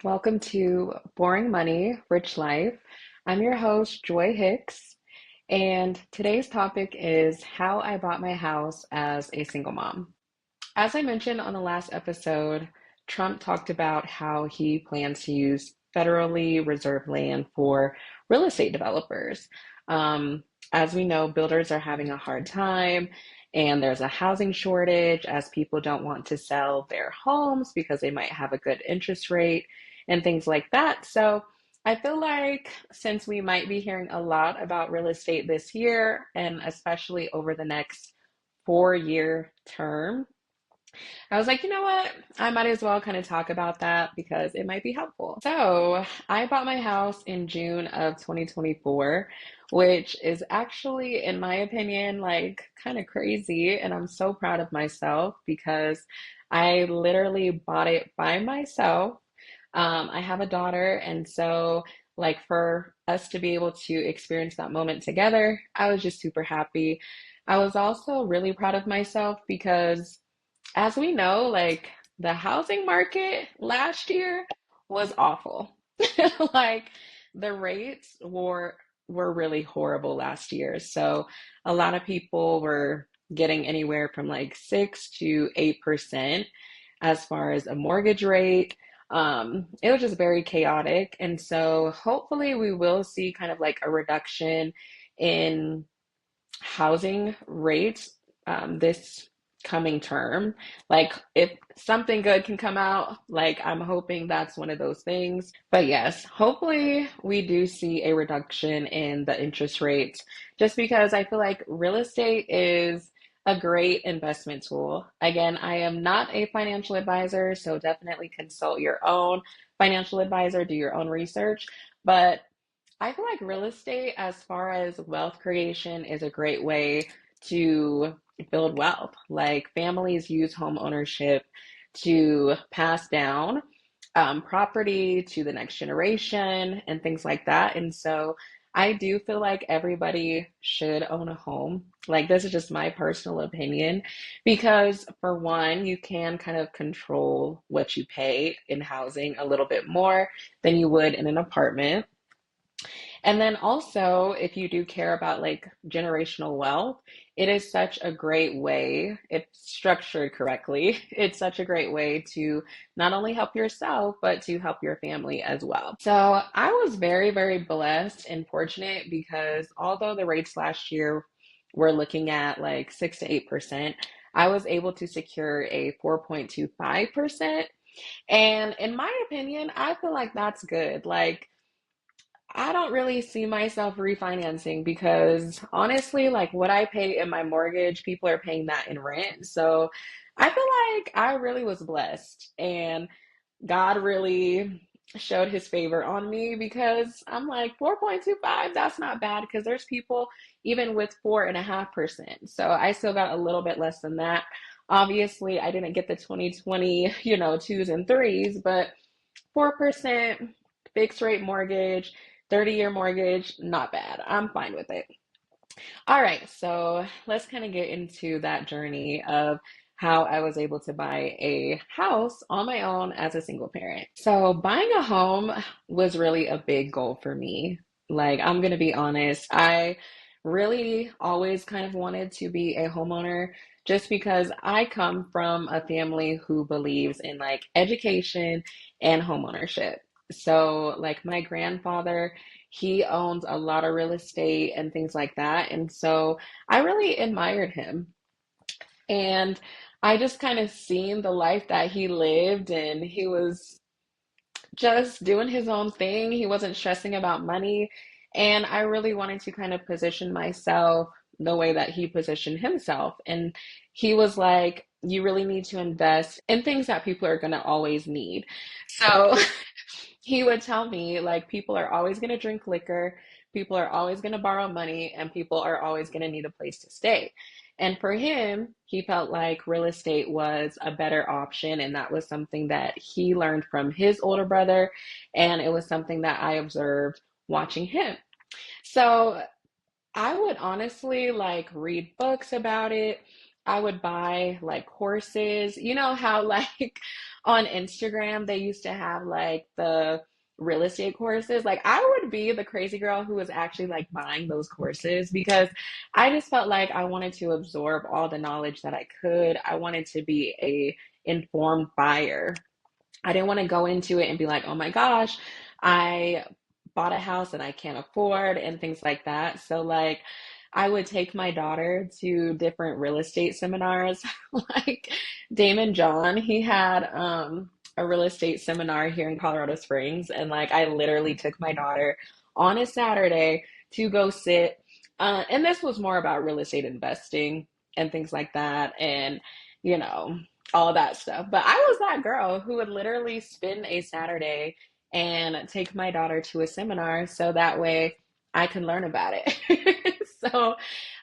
Welcome to Boring Money, Rich Life. I'm your host, Joy Hicks, and today's topic is how I bought my house as a single mom. As I mentioned on the last episode, Trump talked about how he plans to use federally reserved land for real estate developers. Um, as we know, builders are having a hard time, and there's a housing shortage as people don't want to sell their homes because they might have a good interest rate and things like that. So I feel like since we might be hearing a lot about real estate this year, and especially over the next 4 year term, I was like, you know what? I might as well kind of talk about that because it might be helpful. So, I bought my house in June of 2024, which is actually, in my opinion, like kind of crazy. And I'm so proud of myself because I literally bought it by myself. I have a daughter, and so like for us to be able to experience that moment together, I was just super happy. I was also really proud of myself because as we know, like the housing market last year was awful. Like the rates were really horrible last year. So a lot of people were getting anywhere from like 6 to 8% as far as a mortgage rate. It was just very chaotic. And so hopefully we will see kind of like a reduction in housing rates this coming term. Like, if something good can come out, like, I'm hoping that's one of those things. But yes, hopefully, we do see a reduction in the interest rates just because I feel like real estate is a great investment tool. Again, I am not a financial advisor, so definitely consult your own financial advisor, do your own research. But I feel like real estate, as far as wealth creation, is a great way to build wealth. Like families use home ownership to pass down property to the next generation and things like that. And so I do feel like everybody should own a home. Like, this is just my personal opinion because, for one, you can kind of control what you pay in housing a little bit more than you would in an apartment. And then also, if you do care about like generational wealth, it is such a great way, if structured correctly, it's such a great way to not only help yourself, but to help your family as well. So I was very, very blessed and fortunate because although the rates last year were looking at like 6 to 8%, I was able to secure a 4.25%. And in my opinion, I feel like that's good. Like, I don't really see myself refinancing because honestly, like what I pay in my mortgage, people are paying that in rent. So I feel like I really was blessed and God really showed his favor on me because I'm like 4.25, that's not bad because there's people even with 4.5%. So I still got a little bit less than that. Obviously, I didn't get the 2020, twos and threes, but 4% fixed rate mortgage, 30-year mortgage, not bad. I'm fine with it. All right, so let's kind of get into that journey of how I was able to buy a house on my own as a single parent. So, buying a home was really a big goal for me. Like, I'm going to be honest, I really always kind of wanted to be a homeowner just because I come from a family who believes in like education and homeownership. So, like, my grandfather, he owns a lot of real estate and things like that. And so I really admired him. And I just kind of seen the life that he lived, and he was just doing his own thing. He wasn't stressing about money. And I really wanted to kind of position myself the way that he positioned himself. And he was like, you really need to invest in things that people are going to always need. So he would tell me, like, people are always going to drink liquor, people are always going to borrow money, and people are always going to need a place to stay. And for him, he felt like real estate was a better option. And that was something that he learned from his older brother. And it was something that I observed watching him. So I would honestly like read books about it. I would buy like courses. You know how like on Instagram, they used to have like the real estate courses. Like I would be the crazy girl who was actually like buying those courses because I just felt like I wanted to absorb all the knowledge that I could. I wanted to be a informed buyer. I didn't want to go into it and be like, oh my gosh, I bought a house and I can't afford and things like that. So like I would take my daughter to different real estate seminars. Like Damon John, he had a real estate seminar here in Colorado Springs, and like I literally took my daughter on a Saturday to go sit. And this was more about real estate investing and things like that. And you know, all that stuff. But I was that girl who would literally spend a Saturday and take my daughter to a seminar so that way I can learn about it. So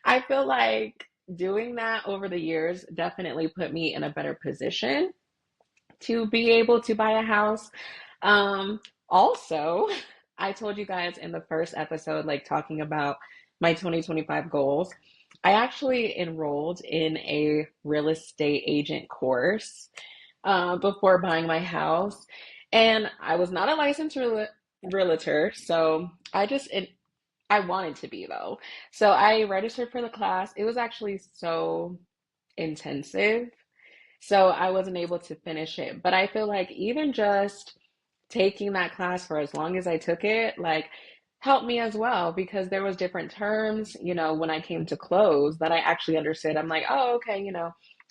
I feel like doing that over the years definitely put me in a better position to be able to buy a house. Also, I told you guys in the first episode, like talking about my 2025 goals, I actually enrolled in a real estate agent course before buying my house. And I was not a licensed realtor, so I wanted to be though. So I registered for the class. It was actually so intensive. So I wasn't able to finish it. But I feel like even just taking that class for as long as I took it, like helped me as well because there was different terms, when I came to close that I actually understood. I'm like, oh, okay,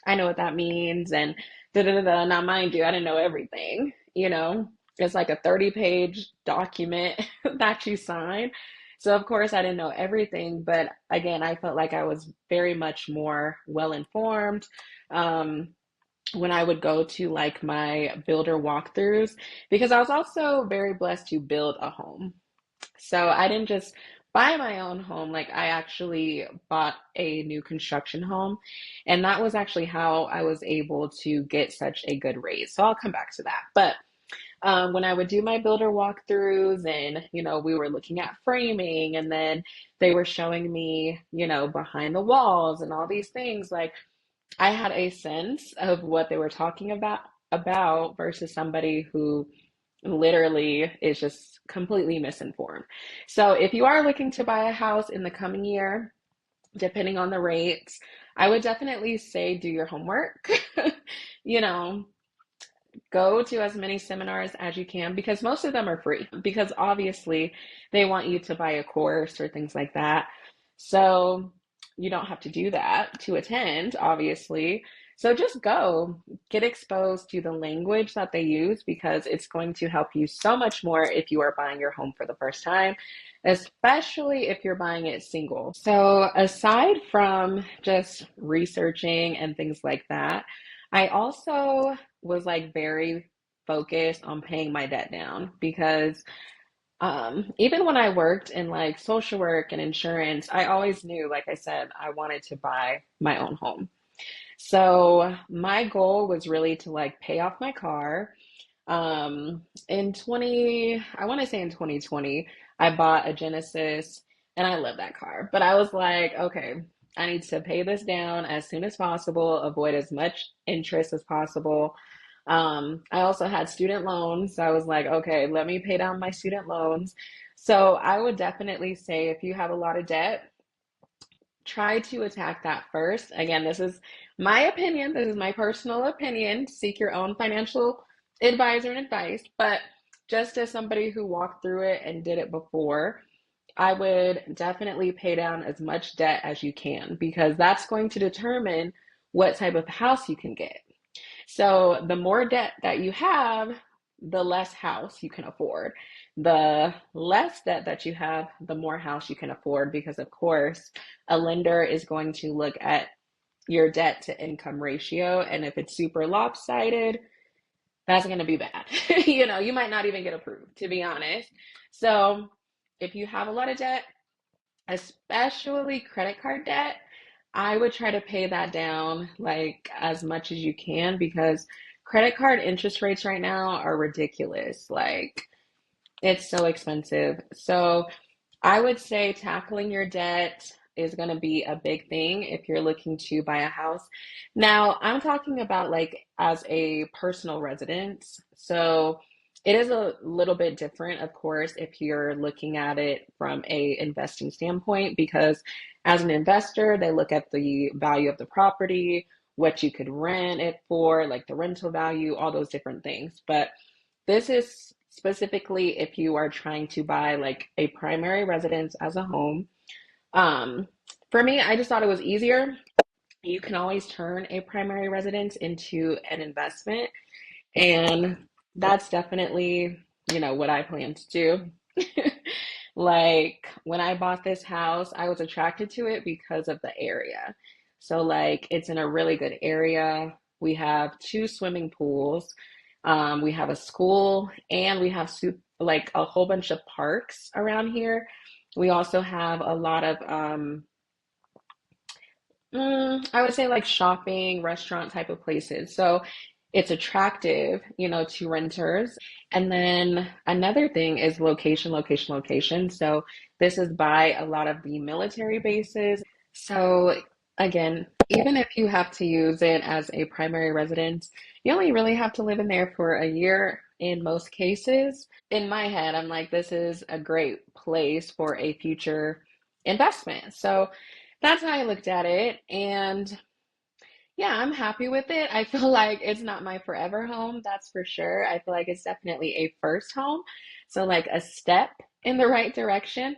I know what that means and da da da da. Now, mind you, I didn't know everything. It's like a 30-page document that you sign. So of course I didn't know everything, but again, I felt like I was very much more well informed. Um, when I would go to like my builder walkthroughs, because I was also very blessed to build a home. So I didn't just buy my own home, like I actually bought a new construction home. And that was actually how I was able to get such a good rate. So I'll come back to that. But when I would do my builder walkthroughs and, we were looking at framing and then they were showing me, behind the walls and all these things, like I had a sense of what they were talking about versus somebody who literally is just completely misinformed. So if you are looking to buy a house in the coming year, depending on the rates, I would definitely say do your homework. You know, go to as many seminars as you can because most of them are free because obviously they want you to buy a course or things like that. So you don't have to do that to attend, obviously. So just go get exposed to the language that they use because it's going to help you so much more if you are buying your home for the first time, especially if you're buying it single. So aside from just researching and things like that, I also was like very focused on paying my debt down because even when I worked in like social work and insurance, I always knew, like I said, I wanted to buy my own home. So my goal was really to like pay off my car. I want to say in 2020, I bought a Genesis and I love that car. But I was like, okay, I need to pay this down as soon as possible, avoid as much interest as possible. I also had student loans. So I was like, okay, let me pay down my student loans. So I would definitely say if you have a lot of debt, try to attack that first. Again, this is my opinion. This is my personal opinion. Seek your own financial advisor and advice. But just as somebody who walked through it and did it before, I would definitely pay down as much debt as you can because that's going to determine what type of house you can get. So the more debt that you have, the less house you can afford. The less debt that you have, the more house you can afford because, of course, a lender is going to look at your debt to income ratio. And if it's super lopsided, that's going to be bad. You might not even get approved, to be honest. So if you have a lot of debt, especially credit card debt, I would try to pay that down like as much as you can because credit card interest rates right now are ridiculous. Like it's so expensive. So I would say tackling your debt is going to be a big thing if you're looking to buy a house. Now, I'm talking about like as a personal residence. So it is a little bit different, of course, if you're looking at it from a investing standpoint, because as an investor, they look at the value of the property, what you could rent it for, like the rental value, all those different things. But this is specifically if you are trying to buy like a primary residence as a home. Um, for me, I just thought it was easier. You can always turn a primary residence into an investment, and that's definitely, what I plan to do. Like when I bought this house, I was attracted to it because of the area. So like it's in a really good area. We have two swimming pools. We have a school and we have like a whole bunch of parks around here. We also have a lot of I would say like shopping, restaurant type of places. So it's attractive, to renters. And then another thing is location, location, location. So this is by a lot of the military bases. So again, even if you have to use it as a primary residence, you only really have to live in there for a year in most cases. In my head, I'm like, this is a great place for a future investment. So that's how I looked at it. And yeah, I'm happy with it. I feel like it's not my forever home, that's for sure. I feel like it's definitely a first home. So, like a step in the right direction.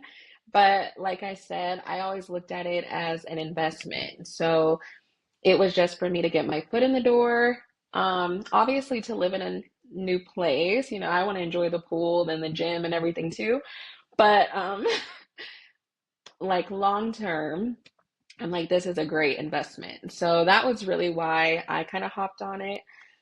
But like I said, I always looked at it as an investment. So, it was just for me to get my foot in the door. Obviously, to live in a new place, I want to enjoy the pool and the gym and everything too. But like long term, I'm like, this is a great investment. So that was really why I kind of hopped on it.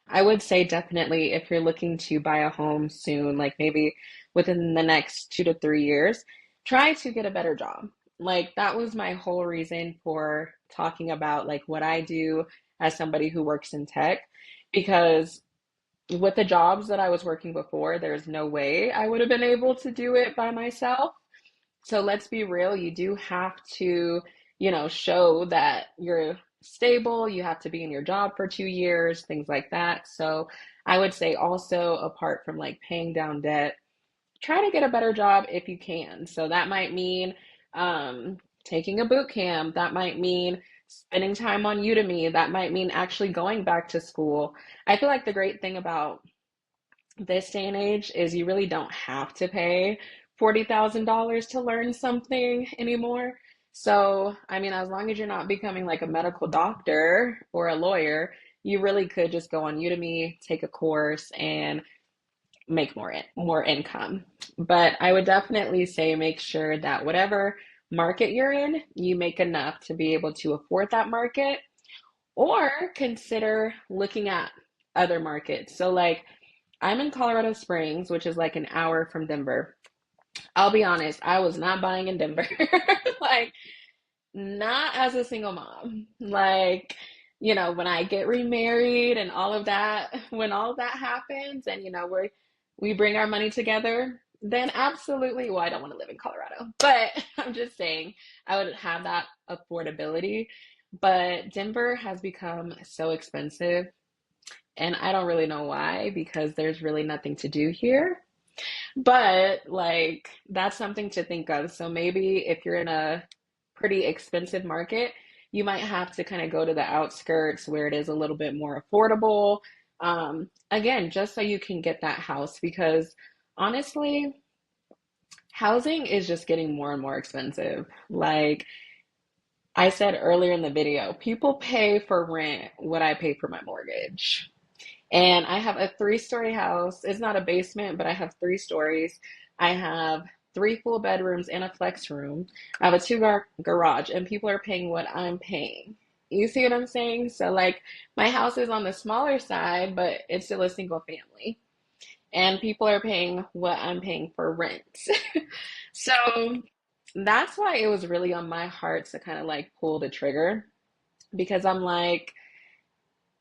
I would say definitely if you're looking to buy a home soon, like maybe within the next 2 to 3 years, try to get a better job. Like that was my whole reason for talking about like what I do as somebody who works in tech, because with the jobs that I was working before, there's no way I would have been able to do it by myself. So let's be real, you do have to, show that you're stable. You have to be in your job for 2 years, things like that. So I would say also, apart from like paying down debt, try to get a better job if you can. So that might mean taking a boot camp. That might mean spending time on Udemy. That might mean actually going back to school. I feel like the great thing about this day and age is you really don't have to pay $40,000 to learn something anymore. So, I mean, as long as you're not becoming like a medical doctor or a lawyer, you really could just go on Udemy, take a course, and make more income. But I would definitely say make sure that whatever market you're in, you make enough to be able to afford that market, or consider looking at other markets. So, like, I'm in Colorado Springs, which is like an hour from Denver. I'll be honest, I was not buying in Denver. Like, not as a single mom. Like, when I get remarried and all of that, when all of that happens and, we bring our money together, then absolutely, well, I don't want to live in Colorado. But I'm just saying I would have that affordability. But Denver has become so expensive, and I don't really know why, because there's really nothing to do here. But like that's something to think of. So maybe if you're in a pretty expensive market, you might have to kind of go to the outskirts where it is a little bit more affordable. Again, just so you can get that house, because honestly, housing is just getting more and more expensive. Like I said earlier in the video, people pay for rent what I pay for my mortgage. And I have a 3-story house. It's not a basement, but I have 3 stories. I have 3 full bedrooms and a flex room. I have a garage, and people are paying what I'm paying. You see what I'm saying? So, like, my house is on the smaller side, but it's still a single family. And people are paying what I'm paying for rent. So, that's why it was really on my heart to kind of like pull the trigger, because I'm like,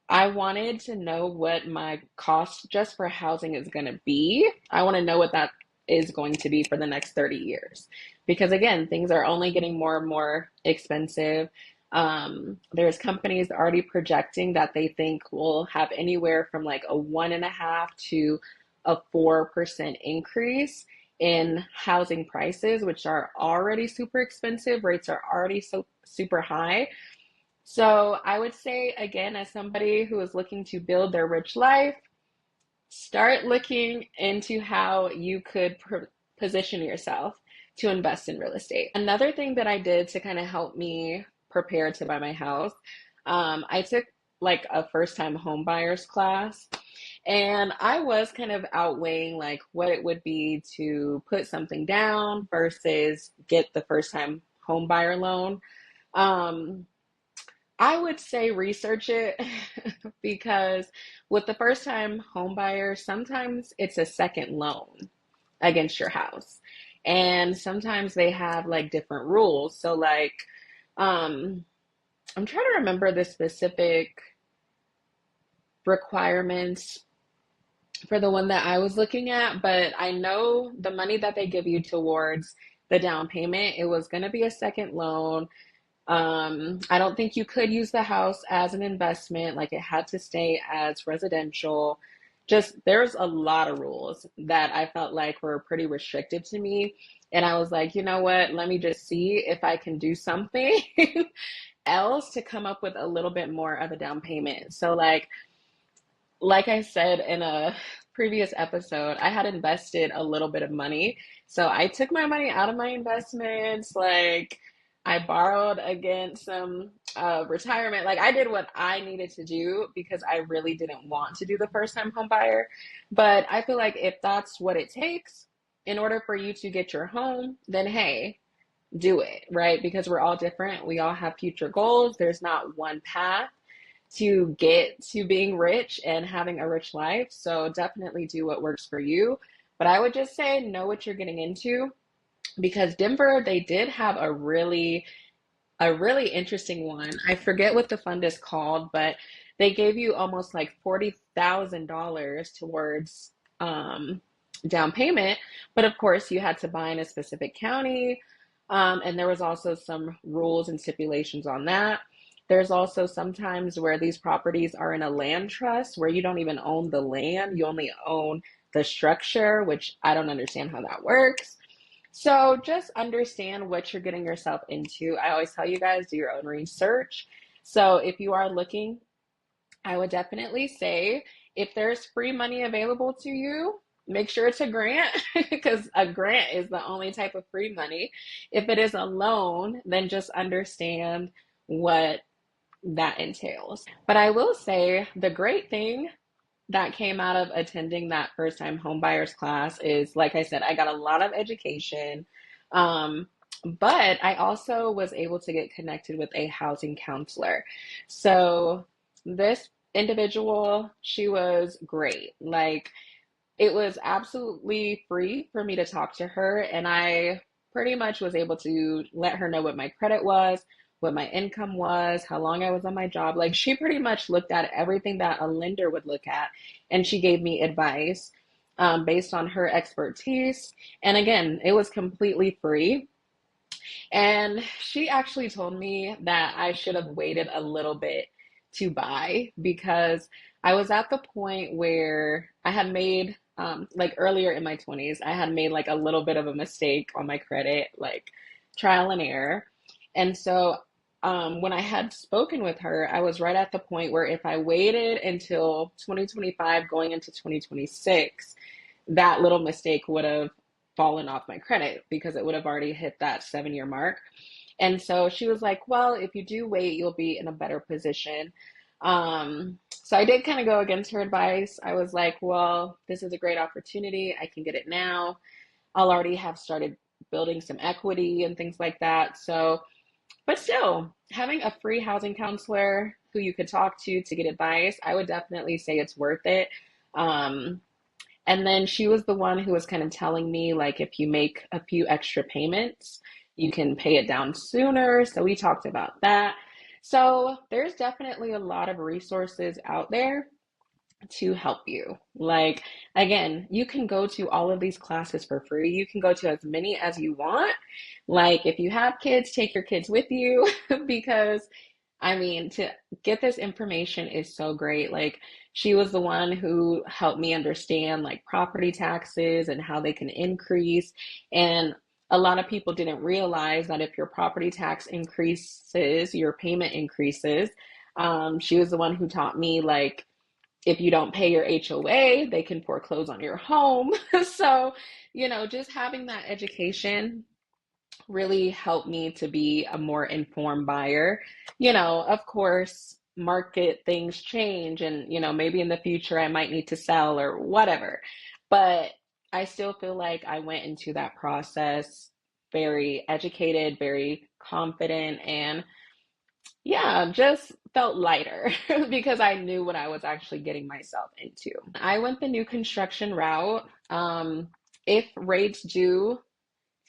I wanted to know what my cost just for housing is going to be. I want to know what that is going to be for the next 30 years. Because again, things are only getting more and more expensive. There's companies already projecting that they think we'll have anywhere from like a 1.5 to a 4% increase in housing prices, which are already super expensive. Rates are already so super high. So I would say, again, as somebody who is looking to build their rich life, start looking into how you could position yourself to invest in real estate. Another thing that I did to kind of help me prepare to buy my house, I took like a first time home buyers class. And I was kind of outweighing like what it would be to put something down versus get the first time home buyer loan. Um, I would say research it because with the first time home buyer, sometimes it's a second loan against your house. And sometimes they have like different rules. So like um I'm trying to remember the specific requirements for the one that I was looking at, but I know the money that they give you towards the down payment, it was going to be a second loan. I don't think you could use the house as an investment, like it had to stay as residential. Just there's a lot of rules that I felt like were pretty restrictive to me. And I was like, you know what? Let me just see if I can do something else to come up with a little bit more of a down payment. So like I said in a previous episode, I had invested a little bit of money. So I took my money out of my investments. Like I borrowed against some retirement. Like I did what I needed to do because I really didn't want to do the first time home buyer. But I feel like if that's what it takes in order for you to get your home, then hey, do it, right? Because we're all different. We all have future goals. There's not one path to get to being rich and having a rich life. So definitely do what works for you. But I would just say know what you're getting into because Denver, they did have a really interesting one. I forget what the fund is called, but they gave you almost like $40,000 towards down payment. But of course, you had to buy in a specific county. And there was also some rules and stipulations on that. There's also sometimes where these properties are in a land trust where you don't even own the land, you only own the structure, which I don't understand how that works. So just understand what you're getting yourself into. I always tell you guys, do your own research. So if you are looking, I would definitely say if there's free money available to you, make sure it's a grant because a grant is the only type of free money. If it is a loan, then just understand what that entails. But I will say the great thing that came out of attending that first time homebuyers class is, like I said, I got a lot of education. Um, but I also was able to get connected with a housing counselor. So this individual, she was great. Like it was absolutely free for me to talk to her, and I pretty much was able to let her know what my credit was, what my income was, how long I was on my job. Like she pretty much looked at everything that a lender would look at, and she gave me advice based on her expertise. And again, it was completely free. And she actually told me that I should have waited a little bit to buy because I was at the point where I had made, like earlier in my 20s, I had made like a little bit of a mistake on my credit, like trial and error. And so when I had spoken with her, I was right at the point where if I waited until 2025 going into 2026, that little mistake would have fallen off my credit because it would have already hit that 7 year mark. And so she was like, well, if you do wait, you'll be in a better position. So I did kind of go against her advice. I was like, well, this is a great opportunity. I can get it now. I'll already have started building some equity and things like that. So, but still, having a free housing counselor who you could talk to get advice, I would definitely say it's worth it. Um, and then she was the one who was kind of telling me, like, if you make a few extra payments, you can pay it down sooner. So we talked about that. So there's definitely a lot of resources out there. to help you. Like, again, you can go to all of these classes for free. You can go to as many as you want. Like, if you have kids, take your kids with you because I mean, to get this information is so great. Like, she was the one who helped me understand like property taxes and how they can increase. And a lot of people didn't realize that if your property tax increases, your payment increases. She was the one who taught me like if you don't pay your HOA, they can foreclose on your home. So, just having that education really helped me to be a more informed buyer. Of course, market things change and, maybe in the future I might need to sell or whatever. But I still feel like I went into that process very educated, very confident, and yeah, just felt lighter because I knew what I was actually getting myself into. I went the new construction route. If rates do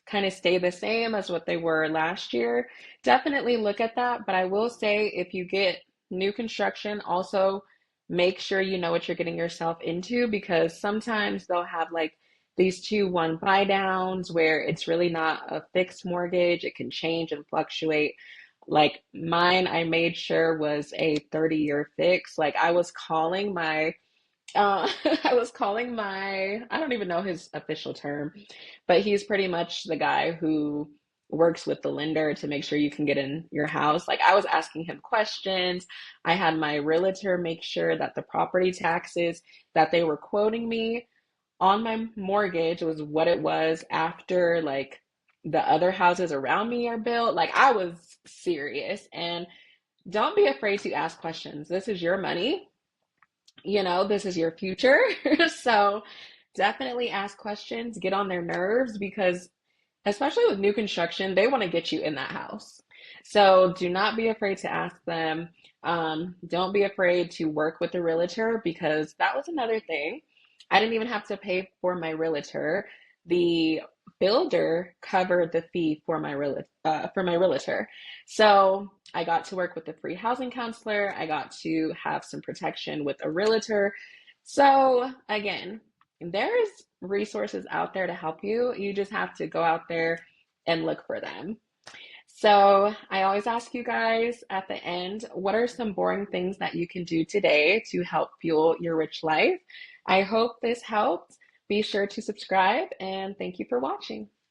kind of stay the same as what they were last year, definitely look at that. But I will say if you get new construction, also make sure you know what you're getting yourself into because sometimes they'll have like these 2-1 buy downs where it's really not a fixed mortgage. It can change and fluctuate. Like mine, I made sure was a 30-year fix. Like I was calling my I was calling I don't even know his official term, but he's pretty much the guy who works with the lender to make sure you can get in your house. Like I was asking him questions. I had my realtor make sure that the property taxes that they were quoting me on my mortgage was what it was after like the other houses around me are built. Like I was serious. And don't be afraid to ask questions. This is your money, this is your future. So definitely ask questions, get on their nerves because, especially with new construction, they want to get you in that house. So do not be afraid to ask them. Don't be afraid to work with the realtor because that was another thing. I didn't even have to pay for my realtor. The builder covered the fee for my realtor. So I got to work with a free housing counselor. I got to have some protection with a realtor. So again, there's resources out there to help you. You just have to go out there and look for them. So I always ask you guys at the end, what are some boring things that you can do today to help fuel your rich life? I hope this helped. Be sure to subscribe and thank you for watching.